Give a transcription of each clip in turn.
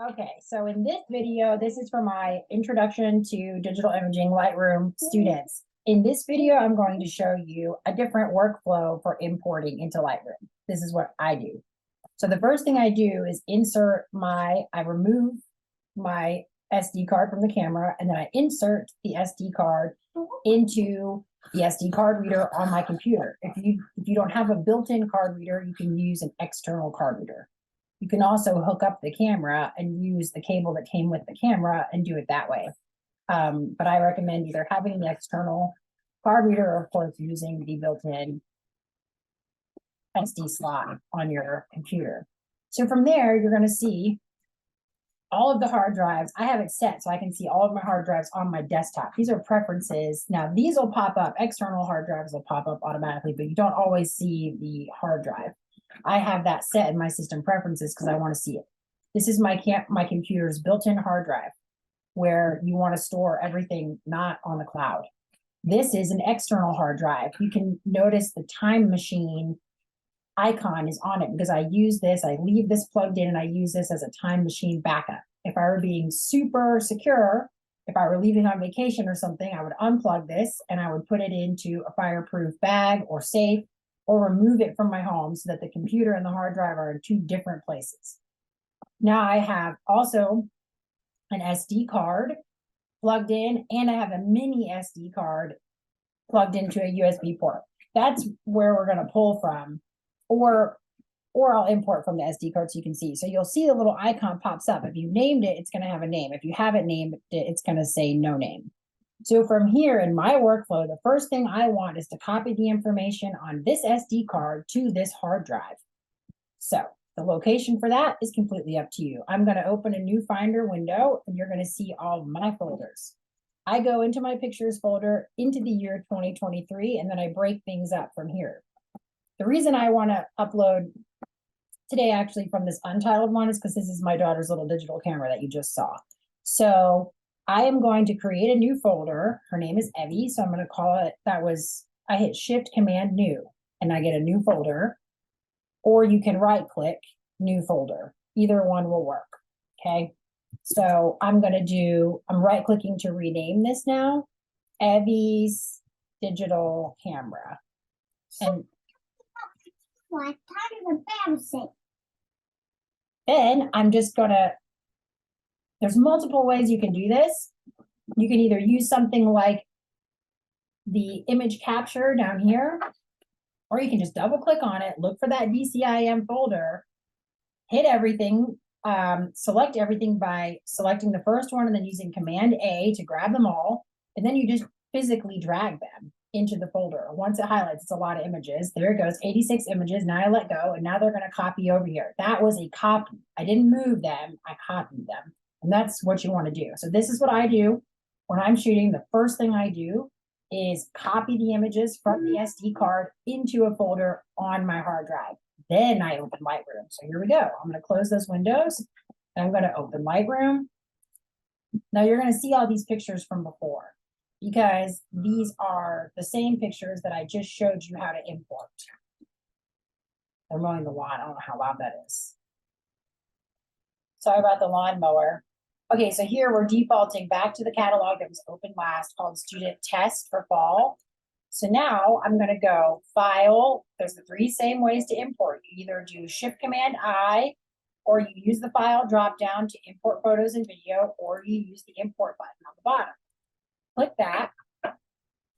Okay, so in this video, this is for my introduction to digital imaging Lightroom students. In this video, I'm going to show you a different workflow for importing into Lightroom. This is what I do. So the first thing I do is I remove my SD card from the camera, and then I insert the SD card into the SD card reader on my computer. If you don't have a built-in card reader, you can use an external card reader. You can also hook up the camera and use the cable that came with the camera and do it that way. But I recommend either having the external card reader or, of course, using the built-in SD slot on your computer. So from there, you're going to see all of the hard drives. I have it set so I can see all of my hard drives on my desktop. These are preferences. Now, these will pop up. External hard drives will pop up automatically, but you don't always see the hard drive. I have that set in my system preferences because I want to see it. This is my computer's built-in hard drive where you want to store everything not on the cloud. This is an external hard drive. You can notice the time machine icon is on it because I use this, I leave this plugged in and I use this as a time machine backup. If I were being super secure, if I were leaving on vacation or something, I would unplug this and I would put it into a fireproof bag or safe or remove it from my home so that the computer and the hard drive are in two different places. Now I have also an SD card plugged in, and I have a mini SD card plugged into a USB port. That's where we're going to pull from, or I'll import from the SD card so you can see. So you'll see the little icon pops up. If you named it, it's going to have a name. If you haven't named it, it's going to say no name. So from here in my workflow, the first thing I want is to copy the information on this SD card to this hard drive. So the location for that is completely up to you. I'm going to open a new Finder window and you're going to see all of my folders. I go into my pictures folder into the year 2023, and then I break things up from here. The reason I want to upload today actually from this untitled one is because this is my daughter's little digital camera that you just saw. So I am going to create a new folder. Her name is Evie, so I'm going to call it, I hit Shift Command New, and I get a new folder. Or you can right click New Folder. Either one will work, okay? So I'm right clicking to rename this now, Evie's Digital Camera. And then I'm just gonna, there's multiple ways you can do this. You can either use something like the image capture down here, or you can just double click on it, look for that DCIM folder, hit everything, select everything by selecting the first one and then using Command A to grab them all. And then you just physically drag them into the folder. Once it highlights, it's a lot of images. There it goes, 86 images. Now I let go, and now they're going to copy over here. That was a copy. I didn't move them, I copied them. And that's what you want to do. So this is what I do when I'm shooting. The first thing I do is copy the images from the SD card into a folder on my hard drive. Then I open Lightroom. So here we go. I'm going to close those windows and I'm going to open Lightroom. Now you're going to see all these pictures from before because these are the same pictures that I just showed you how to import. They're mowing the lawn. I don't know how loud that is. Sorry about the lawnmower. Okay, so here we're defaulting back to the catalog that was open last called Student Test for Fall. So now I'm going to go File. There's the three same ways to import. You either do Shift Command I, or you use the File drop down to import photos and video, or you use the Import button on the bottom. Click that,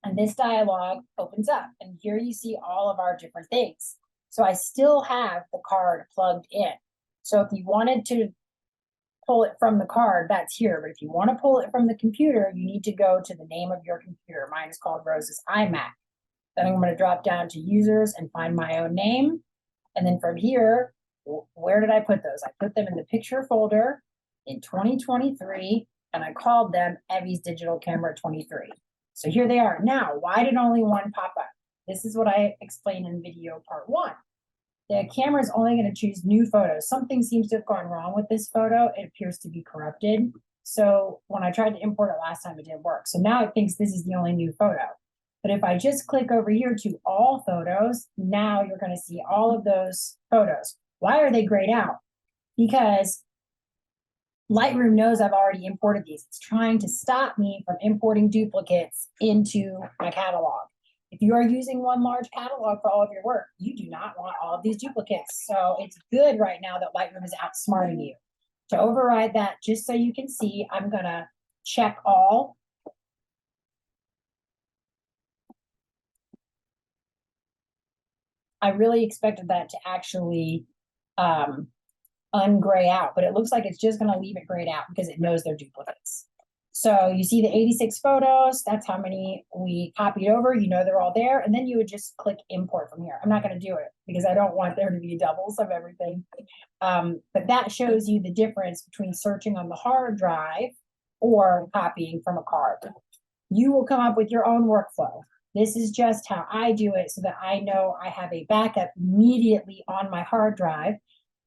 and this dialog opens up. And here you see all of our different things. So I still have the card plugged in. So if you wanted to pull it from the card, that's here. But if you want to pull it from the computer, you need to go to the name of your computer. Mine is called Rose's iMac. Then I'm going to drop down to users and find my own name. And then from here, where did I put those? I put them in the picture folder in 2023, and I called them Evie's Digital Camera 23. So here they are. Now, why did only one pop up? This is what I explained in video part 1. The camera is only going to choose new photos. Something seems to have gone wrong with this photo. It appears to be corrupted. So when I tried to import it last time, it didn't work. So now it thinks this is the only new photo. But if I just click over here to all photos, now you're going to see all of those photos. Why are they grayed out? Because Lightroom knows I've already imported these. It's trying to stop me from importing duplicates into my catalog. If you are using one large catalog for all of your work, you do not want all of these duplicates. So it's good right now that Lightroom is outsmarting you. To override that, just so you can see, I'm gonna check all. I really expected that to actually ungray out, but it looks like it's just gonna leave it grayed out because it knows they're duplicates. So you see the 86 photos, that's how many we copied over, you know they're all there, and then you would just click import from here. I'm not gonna do it because I don't want there to be doubles of everything. But that shows you the difference between searching on the hard drive or copying from a card. You will come up with your own workflow. This is just how I do it so that I know I have a backup immediately on my hard drive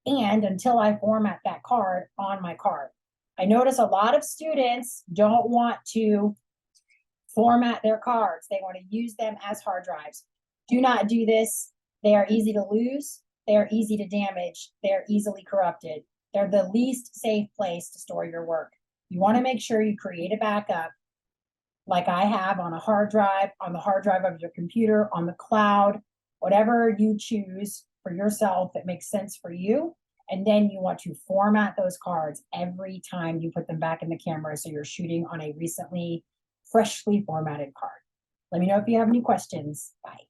and until I format that card on my card. I notice a lot of students don't want to format their cards. They want to use them as hard drives. Do not do this. They are easy to lose. They are easy to damage. They are easily corrupted. They're the least safe place to store your work. You want to make sure you create a backup like I have on a hard drive, on the hard drive of your computer, on the cloud, whatever you choose for yourself that makes sense for you. And then you want to format those cards every time you put them back in the camera so you're shooting on a recently, freshly formatted card. Let me know if you have any questions. Bye.